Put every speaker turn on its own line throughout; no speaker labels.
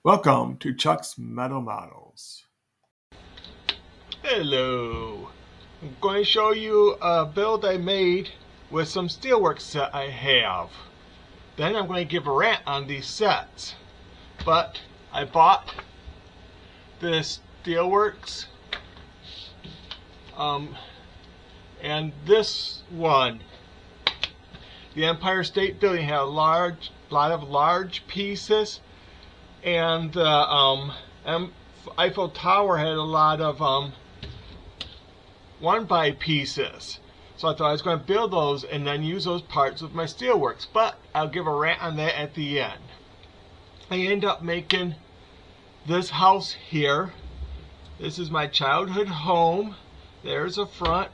Welcome to Chuck's Metal Models.
Hello, I'm going to show you a build I made with some steelwork set I have. Then I'm going to give a rant on these sets. But I bought this steelworks and this one. The Empire State Building had a lot of large pieces, and the Eiffel Tower had a lot of 1x pieces. So I thought I was going to build those and then use those parts with my steelworks, but I'll give a rant on that at the end. I end up making this house here. This is my childhood home. There's a front.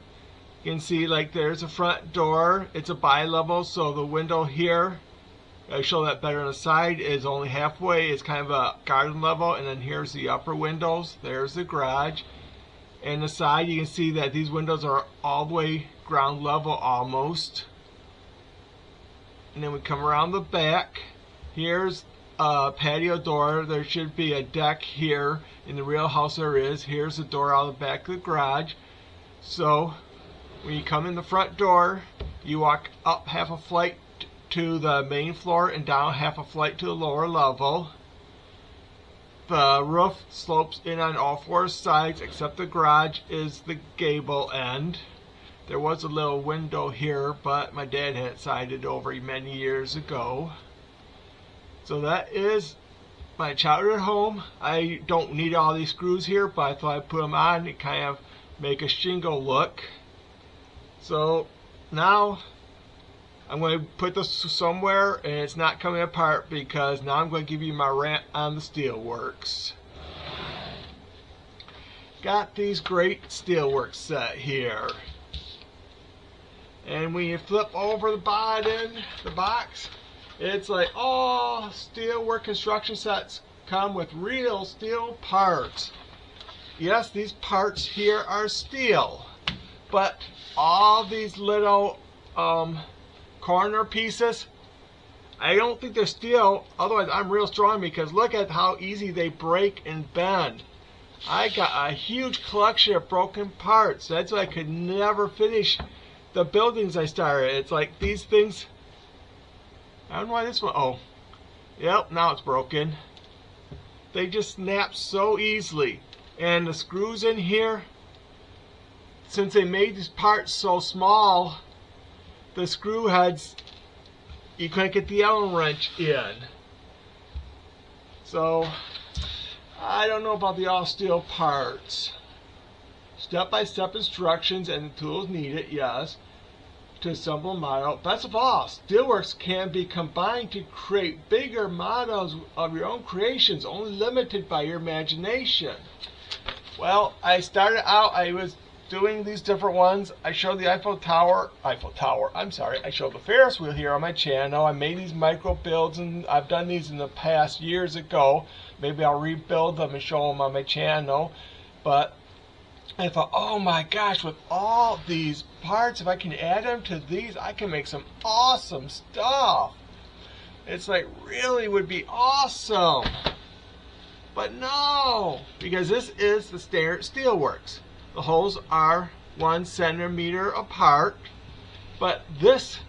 You can see there's a front door. It's a bi-level, so the window here, I'll show that better on the side, is only halfway. It's kind of a garden level, and then here's the upper windows. There's the garage. And the side, you can see that these windows are all the way ground level almost. And then we come around the back. Here's a patio door. There should be a deck here. In the real house there is. Here's the door out of the back of the garage. So when you come in the front door, you walk up half a flight to the main floor and down half a flight to the lower level. The roof slopes in on all four sides except the garage is the gable end. There was a little window here, but my dad had sided over many years ago. So that is my childhood home. I don't need all these screws here, but I thought I'd put them on to kind of make a shingle look. So now I'm going to put this somewhere and it's not coming apart, because now I'm going to give you my rant on the steelworks. Got these great steelworks set here. And when you flip over the bottom, the box, it's like, oh, steelwork construction sets come with real steel parts. Yes, these parts here are steel, but all these little corner pieces, I don't think they're steel. Otherwise I'm real strong, because look at how easy they break and bend. I got a huge collection of broken parts. That's why I could never finish the buildings I started. It's like these things, I don't know why this one, oh yep, now it's broken. They just snap so easily. And the screws in here, since they made these parts so small, the screw heads, you couldn't get the Allen wrench in. So I don't know about the all steel parts. Step-by-step instructions and the tools needed, yes, to assemble a model. Best of all, steelworks can be combined to create bigger models of your own creations, only limited by your imagination. Well, I started out, I was doing these different ones. I showed the I showed the Ferris wheel here on my channel. I made these micro builds, and I've done these in the past years ago. Maybe I'll rebuild them and show them on my channel. But I thought, oh my gosh, with all these parts, if I can add them to these, I can make some awesome stuff. It's like, really would be awesome. But no, because this is the standard steelworks. The holes are 1 centimeter apart, but these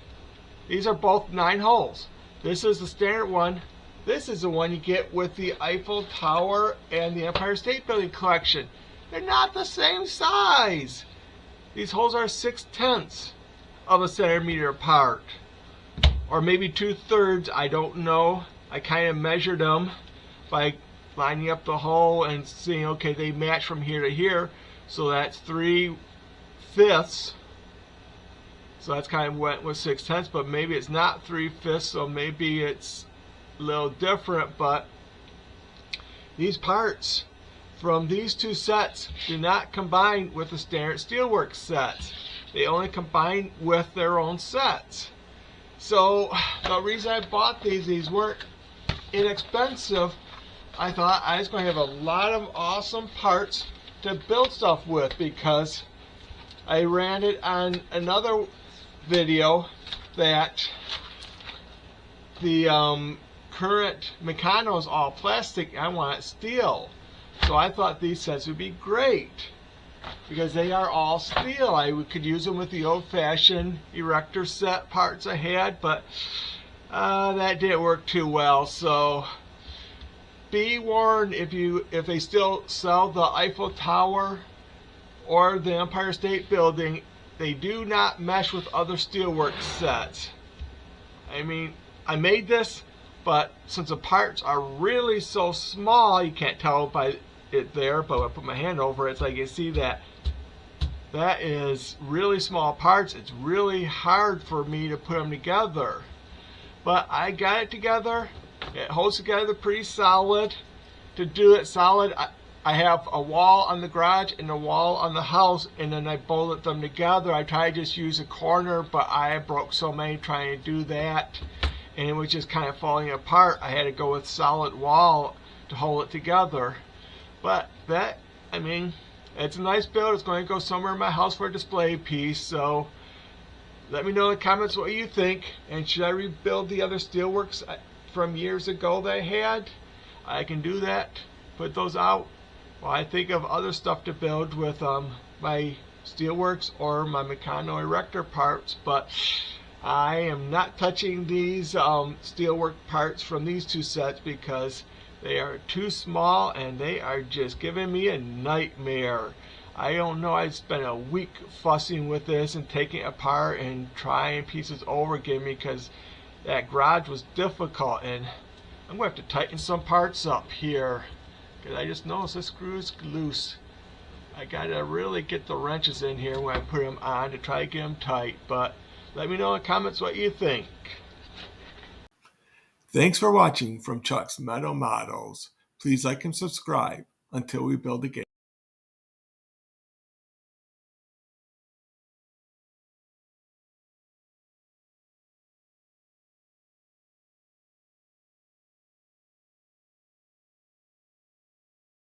are both 9 holes. This is the standard one. This is the one you get with the Eiffel Tower and the Empire State Building collection. They're not the same size. These holes are 6/10 of a centimeter apart, or maybe 2/3. I don't know. I kind of measured them by lining up the hole and seeing, okay, they match from here to here. So that's 3/5. So that's kind of went with 6/10, but maybe it's not 3/5, so maybe it's a little different. But these parts from these two sets do not combine with the standard steelwork sets. They only combine with their own sets. So the reason I bought these weren't inexpensive. I thought I was going to have a lot of awesome parts to build stuff with, because I ran it on another video that the current Meccano is all plastic. I want it steel. So I thought these sets would be great because they are all steel. I could use them with the old-fashioned Erector Set parts I had, but that didn't work too well. So be warned, if they still sell the Eiffel Tower or the Empire State Building, they do not mesh with other steelwork sets. I mean, I made this, but since the parts are really so small, you can't tell by it there, but when I put my hand over it, it's like you see that is really small parts. It's really hard for me to put them together. But I got it together. It holds together pretty solid. To do it solid, I have a wall on the garage and a wall on the house, and then I bolted them together. I tried to just use a corner, but I broke so many trying to do that, and it was just kind of falling apart. I had to go with solid wall to hold it together. But that, I mean, it's a nice build. It's going to go somewhere in my house for a display piece. So let me know in the comments what you think. And should I rebuild the other steelworks from years ago that I had? I can do that. Put those out. Well, I think of other stuff to build with my steelworks or my Meccano Erector parts, but I am not touching these steelwork parts from these two sets because they are too small and they are just giving me a nightmare. I don't know, I spent a week fussing with this and taking it apart and trying pieces over again because that garage was difficult, and I'm going to have to tighten some parts up here because I just noticed the screws loose. I got to really get the wrenches in here when I put them on to try to get them tight, but let me know in the comments what you think.
Thanks for watching from Chuck's Metal Models. Please like and subscribe until we build again.